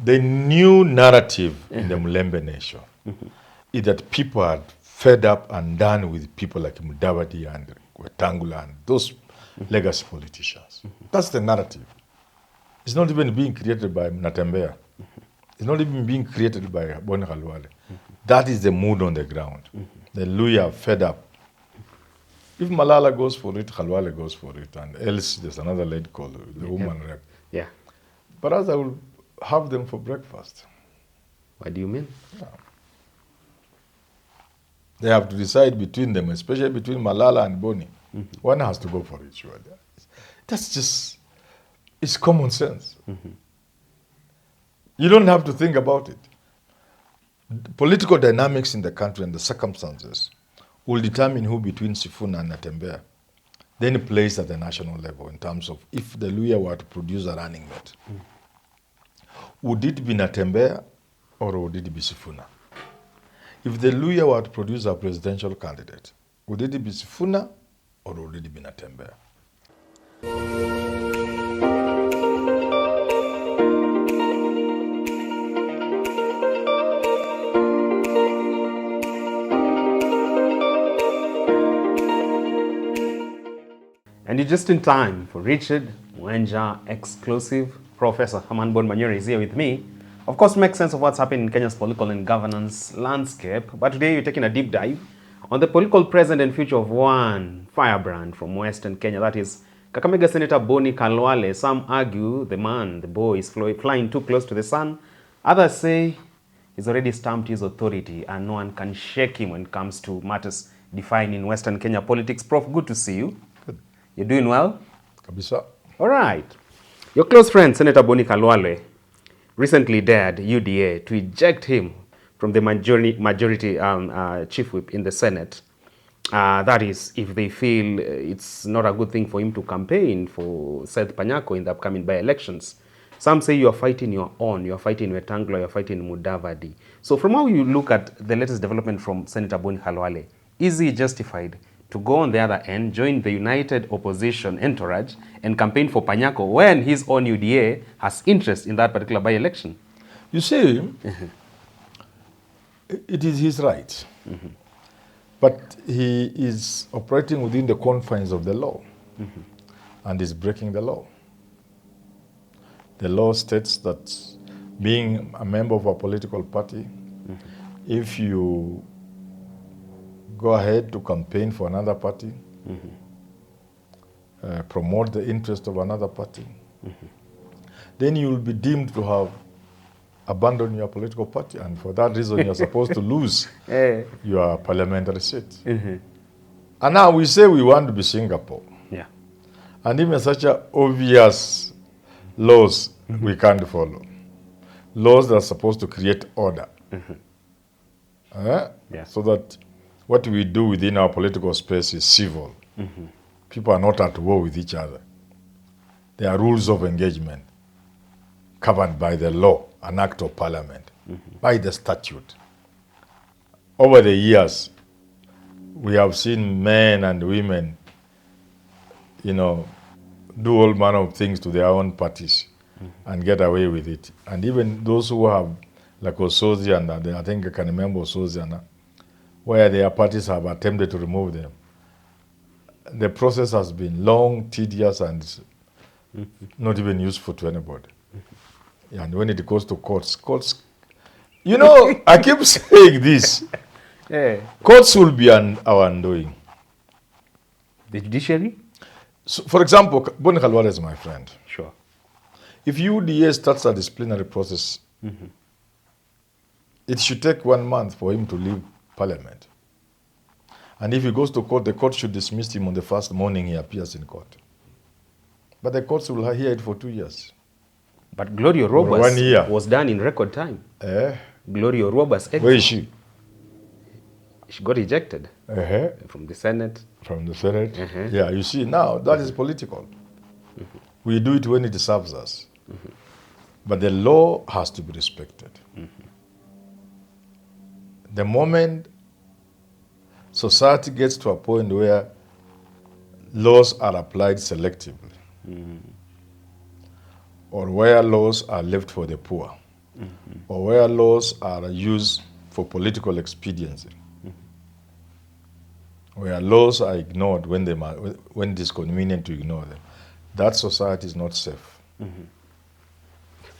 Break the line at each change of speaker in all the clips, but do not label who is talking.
The new narrative in the Mulembe nation is that people are fed up and done with people like Mudavadi and Wetangula and those legacy politicians. That's the narrative. It's not even being created by Natembea. It's not even being created by Boni Khalwale. That is the mood on the ground. The Luya are fed up. If Malala goes for it, Khalwale goes for it, and else there's another lady called the woman rep.
Yeah.
But as I will have them for breakfast.
What do you mean?
Yeah. They have to decide between them, especially between Malala and Boni. One has to go for it, surely. That's just, it's common sense. You don't have to think about it. The political dynamics in the country and the circumstances will determine who between Sifuna and Natembea then plays at the national level in terms of if the Luya were to produce a running mate. Would it be Natembea or would it be Sifuna? If the Luya were to produce a presidential candidate, would it be Sifuna or would it be Natembea?
And you're just in time for Richard Mwenja exclusive. Professor Herman Manyora is here with me. Of course, to make sense of what's happening in Kenya's political and governance landscape. But today you're taking a deep dive on the political present and future of one firebrand from Western Kenya. That is Kakamega Senator Boni Khalwale. Some argue the boy is flying too close to the sun. Others say he's already stamped his authority and no one can shake him when it comes to matters defining Western Kenya politics. Prof, good to see you.
Good.
You're doing well?
Kabisa.
All right. Your close friend, Senator Boni Khalwale, recently dared UDA to eject him from the majority chief whip in the Senate. That is, if they feel it's not a good thing for him to campaign for Seth Panyako in the upcoming by-elections. Some say you are fighting your own, you are fighting Wetangula, you are fighting Mudavadi. So from how you look at the latest development from Senator Boni Khalwale, is he justified to go on the other end, join the united opposition entourage and campaign for Panyako when his own UDA has interest in that particular by-election?
You see, it is his right. But he is operating within the confines of the law and is breaking the law. The law states that being a member of a political party, if you go ahead to campaign for another party, promote the interest of another party, then you will be deemed to have abandoned your political party, and for that reason you're supposed to lose your parliamentary seat. And now we say we want to be Singapore.
Yeah.
And even such a obvious laws we can't follow. Laws that are supposed to create order.
Yeah.
So that what we do within our political space is civil. People are not at war with each other. There are rules of engagement covered by the law, an act of parliament, by the statute. Over the years, we have seen men and women, do all manner of things to their own parties and get away with it. And even those who have, like Osozi and I think I can remember Osozi and where their parties have attempted to remove them. The process has been long, tedious, and not even useful to anybody. And when it goes to courts, I keep saying this. Courts will be our undoing.
The judiciary?
So, for example, Boni Khalwale is my friend.
Sure.
If UDA starts a disciplinary process, it should take 1 month for him to leave Parliament. And if he goes to court, the court should dismiss him on the first morning he appears in court. But the courts will hear it for 2 years.
But Gloria Robas was done in record time. Gloria Robas.
Where is she?
She got ejected from the Senate.
From the Senate? Yeah, you see, now that is political. We do it when it serves us. But the law has to be respected. The moment society gets to a point where laws are applied selectively, or where laws are left for the poor, or where laws are used for political expediency, where laws are ignored when it is convenient to ignore them, that society is not safe.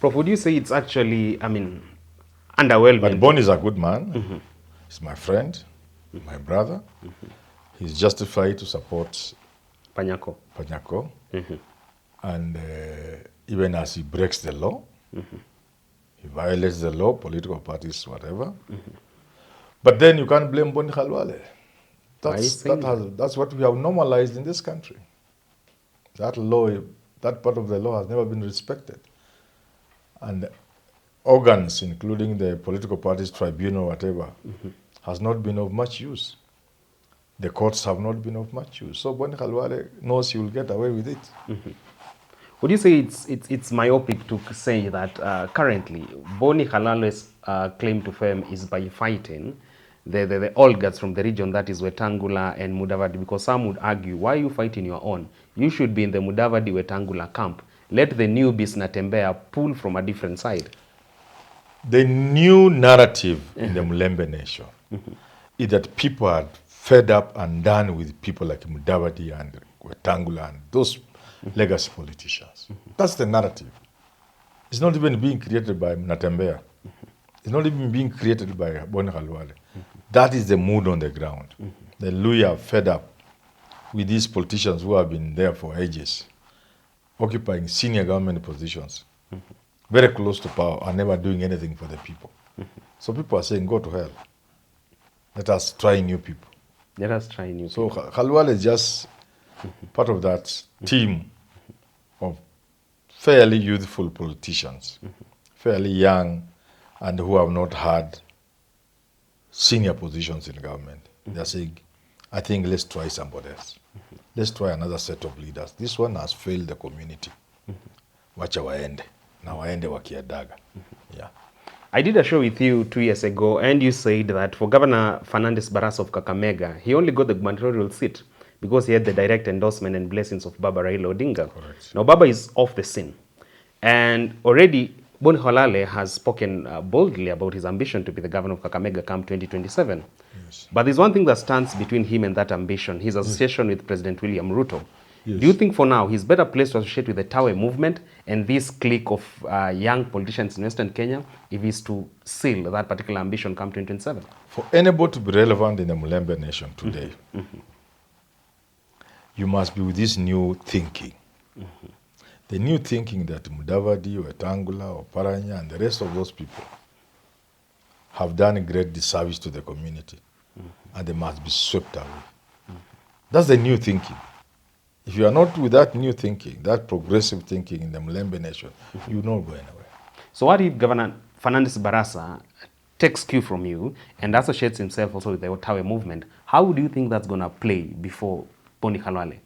Prof, would you say it's actually, I mean,
But
underwhelming?
Boni is a good man. He's my friend, my brother. He's justified to support
Panyako.
Panyako. And even as he breaks the law, he violates the law, political parties, whatever. But then you can't blame Boni Khalwale.
Why are you saying
That's what we have normalized in this country. That law, that part of the law has never been respected. And organs, including the political parties, tribunal, whatever, has not been of much use. The courts have not been of much use. So Boni Khalwale knows he will get away with it.
Would you say it's myopic to say that currently Boni Khalwale's claim to fame is by fighting the oligarchs from the region, that is Wetangula and Mudavadi? Because some would argue, why are you fighting your own? You should be in the Mudavadi Wetangula camp. Let the newbies Natembea pull from a different side.
The new narrative in the Mulembe nation is that people are fed up and done with people like Mudavadi and Wetangula and those legacy politicians. That's the narrative. It's not even being created by Natembea. It's not even being created by Boni Khalwale. That is the mood on the ground. The Lui are fed up with these politicians who have been there for ages, occupying senior government positions, very close to power, and never doing anything for the people. So people are saying, go to hell. Let us try new people.
Let us try new.
So Khalwale is just part of that team of fairly youthful politicians, fairly young, and who have not had senior positions in government. They're saying, I think let's try somebody else. Let's try another set of leaders. This one has failed the community. Wacha waende. Na waende wakiadaga. Yeah.
I did a show with you 2 years ago, and you said that for Governor Fernandes Barasa of Kakamega, he only got the gubernatorial seat because he had the direct endorsement and blessings of Baba Raila Odinga.
Correct.
Now, Baba is off the scene. And already, Boni Khalwale has spoken boldly about his ambition to be the governor of Kakamega come 2027.
Yes.
But there's one thing that stands between him and that ambition, his association with President William Ruto.
Yes.
Do you think for now he's better placed to associate with the Tawe movement and this clique of young politicians in Western Kenya if he's to seal that particular ambition come 2027?
For anybody to be relevant in the Mulembe nation today, you must be with this new thinking. The new thinking that Mudavadi, or Wetangula, or Paranya, and the rest of those people have done a great disservice to the community, and they must be swept away. That's the new thinking. If you are not with that new thinking, that progressive thinking in the Mulembe nation, you will not go anywhere.
So what if Governor Fernandes Barasa takes cue from you and associates himself also with the Tawe movement? How do you think that's going to play before Boni Khalwale?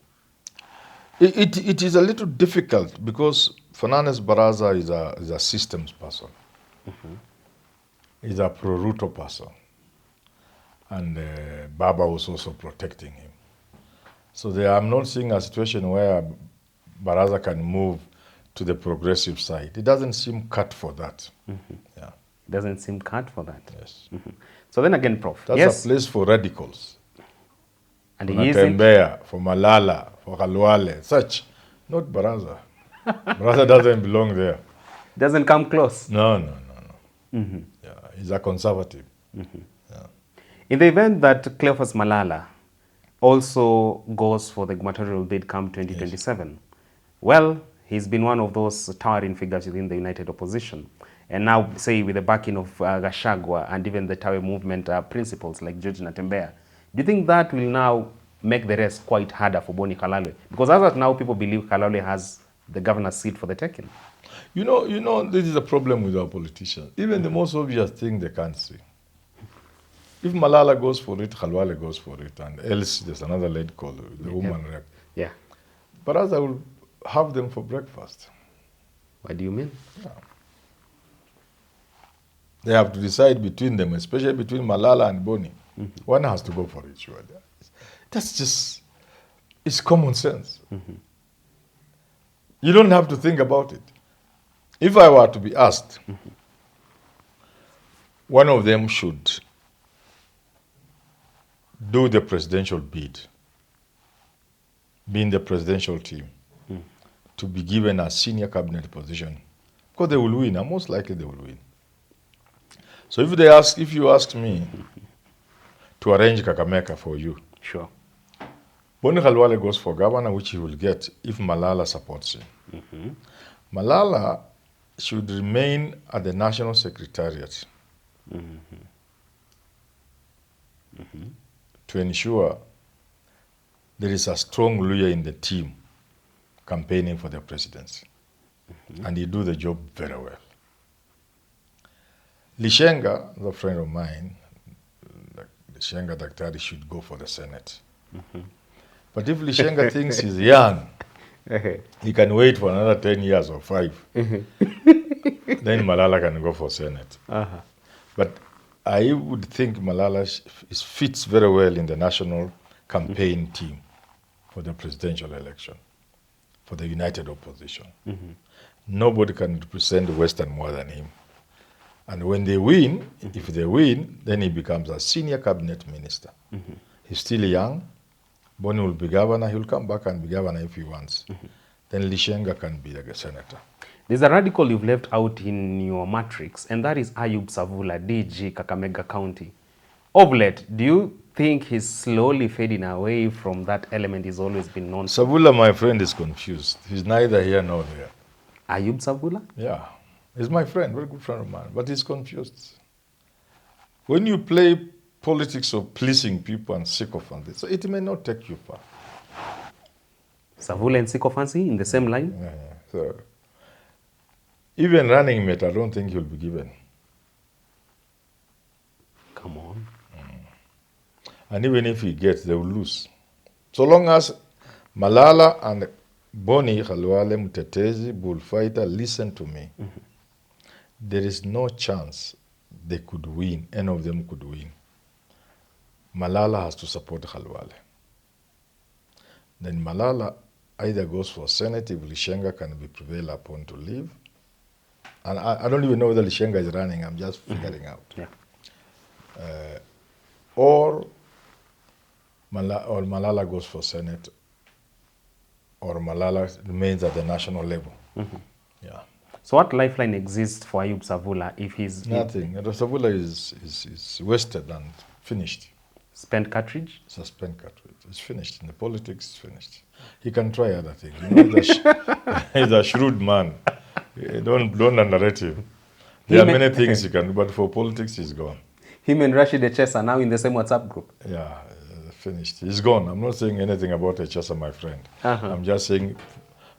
It is a little difficult because Fernandes Barasa is a systems person. He's a pro-Ruto person. And Baba was also protecting him. So I'm not seeing a situation where Barasa can move to the progressive side. It doesn't seem cut for that. Yeah.
Doesn't seem cut for that.
Yes.
So then again, Prof.
That's
yes.
a place for radicals.
And
For
he isn't.
Natembea, for Malala, for Khalwale, such. Not Barasa. Barasa doesn't belong there.
Doesn't come close.
No. Yeah, he's a conservative. Yeah.
In the event that Cleophas Malala also goes for the gubernatorial bid come 2027, well, he's been one of those towering figures within the united opposition. And now, say, with the backing of Gachagua and even the Tawe movement principles like George Natembea, do you think that will now make the rest quite harder for Boni Khalwale? Because as of now, people believe Khalwale has the governor's seat for the taking.
You know, this is a problem with our politicians. Even the most obvious thing they can't see. If Malala goes for it, Khalwale goes for it, and else there's another lady called the woman rep.
Yeah.
Barasa will have them for breakfast.
What do you mean?
Yeah. They have to decide between them, especially between Malala and Boni. One has to go for it, surely. That's just, it's common sense. You don't have to think about it. If I were to be asked, one of them should do the presidential bid, be in the presidential team, to be given a senior cabinet position, because they will win, and most likely they will win. So if you ask me to arrange Kakamega for you,
Sure.
Boni Khalwale goes for governor, which he will get if Malala supports him. Malala should remain at the National Secretariat to ensure there is a strong lawyer in the team campaigning for the presidency. And he do the job very well. Lishenga, the friend of mine, Lishenga Daktari should go for the Senate. But if Lishenga thinks he's young, he can wait for another 10 years or 5. Then Malala can go for Senate. But I would think Malala fits very well in the national campaign team for the presidential election, for the united opposition. Nobody can represent the Western more than him. And when they win, if they win, then he becomes a senior cabinet minister. He's still young. Boni will be governor. He'll come back and be governor if he wants. Then Lishenga can be like a senator.
There's a radical you've left out in your matrix, and that is Ayub Savula, DG, Kakamega County. Of late, do you think he's slowly fading away from that element he's always been known for?
Savula, my friend, is confused. He's neither here nor there.
Ayub Savula?
Yeah. He's my friend, very good friend of mine, but he's confused. When you play politics of pleasing people and sycophancy, so it may not take you far.
Savula and sycophancy in the same line?
Yeah. So, even running mate, I don't think he'll be given.
Come on.
And even if he gets, they will lose. So long as Malala and Boni Khalwale, Mtetezi, Bullfighter, listen to me, there is no chance they could win, any of them could win. Malala has to support Khalwale. Then Malala either goes for Senate if Lishenga can be prevailed upon to leave. And I don't even know whether Lishenga is running, I'm just figuring out.
Yeah.
Or Malala goes for Senate, or Malala remains at the national level. Yeah.
So what lifeline exists for Ayub Savula if he's...
Nothing. Savula is wasted and finished.
Spent cartridge?
It's a spent cartridge. It's finished. In the politics, it's finished. He can try other things. You know, he's a shrewd man. Don't underrate him. There are many things he can do, but for politics, he's gone.
Him and Rashid Echesa are now in the same WhatsApp group.
Yeah, finished. He's gone. I'm not saying anything about Echesa, my friend. I'm just saying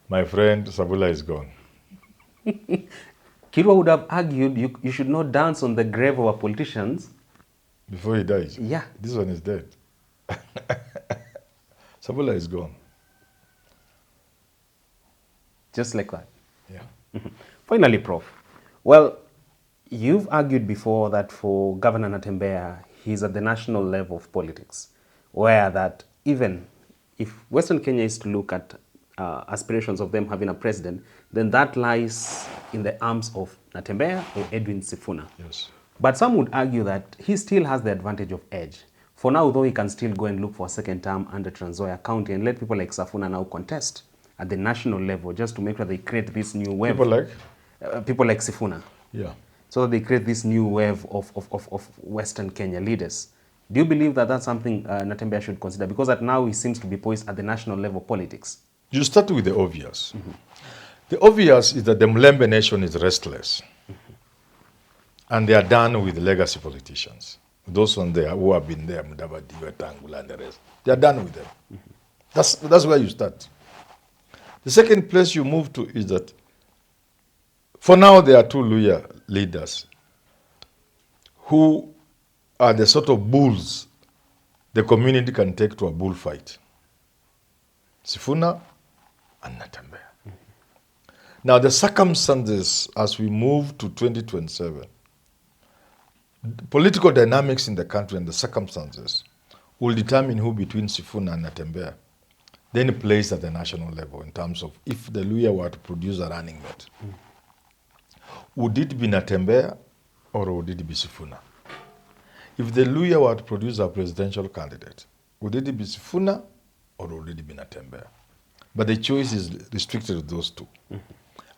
my friend Savula is gone.
Kirwa would have argued you should not dance on the grave of our politicians.
Before he dies?
Yeah.
This one is dead. Savula is gone.
Just like that.
Yeah.
Finally, Prof. Well, you've argued before that for Governor Natembeya, he's at the national level of politics, where that even if Western Kenya is to look at aspirations of them having a president, then that lies in the arms of Natembeya or Edwin Sifuna.
Yes.
But some would argue that he still has the advantage of edge. For now, though, he can still go and look for a second term under Trans Nzoia County and let people like Sifuna now contest at the national level just to make sure they create this new wave.
People like?
People like Sifuna.
Yeah.
So that they create this new wave of Western Kenya leaders. Do you believe that that's something Natembeya should consider? Because that now he seems to be poised at the national level politics.
You start with the obvious. The obvious is that the Mulembe nation is restless. And they are done with legacy politicians. Those on there who have been there, Mudavadi, Tangula, and the rest. They are done with them. That's where you start. The second place you move to is that for now there are two Luya leaders who are the sort of bulls the community can take to a bullfight. Sifuna and Natembeya. Now the circumstances as we move to 2027, political dynamics in the country and the circumstances will determine who between Sifuna and Natembeya then plays at the national level in terms of if the Luya were to produce a running mate. Would it be Natembeya or would it be Sifuna? If the Luya were to produce a presidential candidate, would it be Sifuna or would it be Natembeya? But the choice is restricted to those two.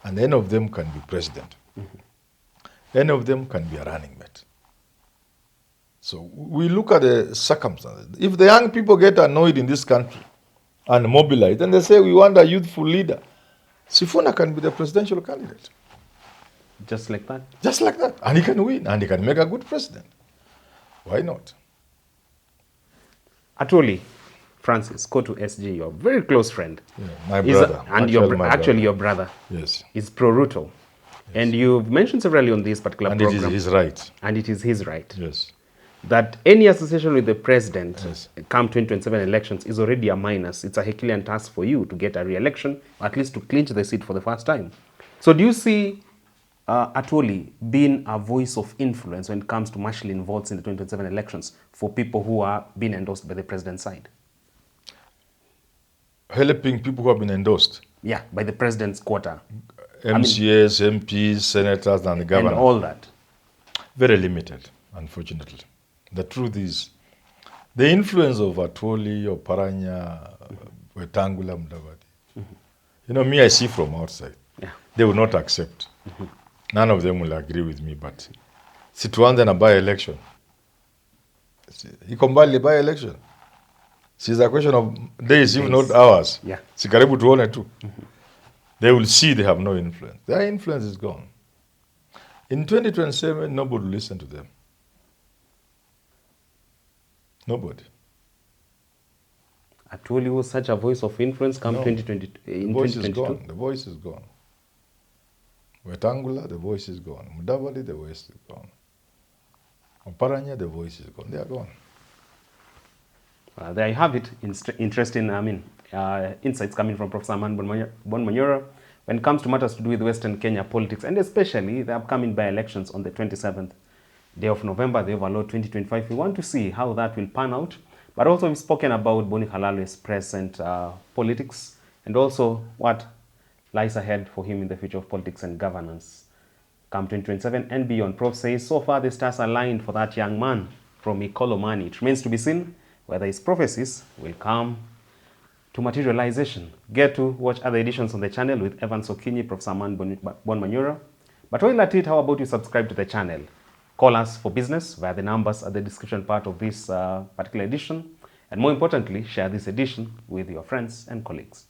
And any of them can be president. Any of them can be a running mate. So we look at the circumstances. If the young people get annoyed in this country and mobilize, then they say we want a youthful leader. Sifuna can be the presidential candidate.
Just like that?
Just like that. And he can win, and he can make a good president. Why not?
Atwoli, Francis, go to SG, your very close friend.
Yeah, my brother.
Actually your brother.
Yes.
Is pro-Ruto. Yes. And you've mentioned severally on this particular program.
And it is his right.
And it is his right.
Yes.
That any association with the president
yes.
come 2027 elections is already a minus. It's a Herculean task for you to get a re-election, or at least to clinch the seat for the first time. So do you see Atwoli being a voice of influence when it comes to marshalling votes in the 2027 elections for people who are being endorsed by the president's side?
Helping people who have been endorsed?
Yeah, by the president's quarter.
MCAs, MPs, senators, and the governor.
And all that.
Very limited, unfortunately. The truth is, the influence of Atwoli or Paranya, Wetangula, Mudavadi, you know, me, I see from outside.
Yeah.
They will not accept. None of them will agree with me, but situanze na by-election. Ikombali by-election. It's a question of days, if not hours.
Yeah.
Sikaribu tuone tu. They will see they have no influence. Their influence is gone. In 2027, nobody will listen to them. Nobody.
Atwoli was such a voice of influence come 2020, in 2022.
The voice is gone. Wetangula, the voice is gone. Mudavadi, the voice is gone. Oparanya, the voice is gone. They are gone.
There you have it. Interesting, insights coming from Professor Herman Manyora when it comes to matters to do with Western Kenya politics, and especially the upcoming by-elections on the 27th day of November, the overall 2025. We want to see how that will pan out. But also we've spoken about Boni Khalwale's present politics, and also what lies ahead for him in the future of politics and governance come 2027 and beyond. Prof says so far the stars are aligned for that young man from Ikolomani. It remains to be seen whether his prophecies will come to materialization. Get to watch other editions on the channel with Evan Sokinyi, Professor Herman Manyora. But while at it, how about you subscribe to the channel? Call us for business via the numbers at the description part of this particular edition. And more importantly, share this edition with your friends and colleagues.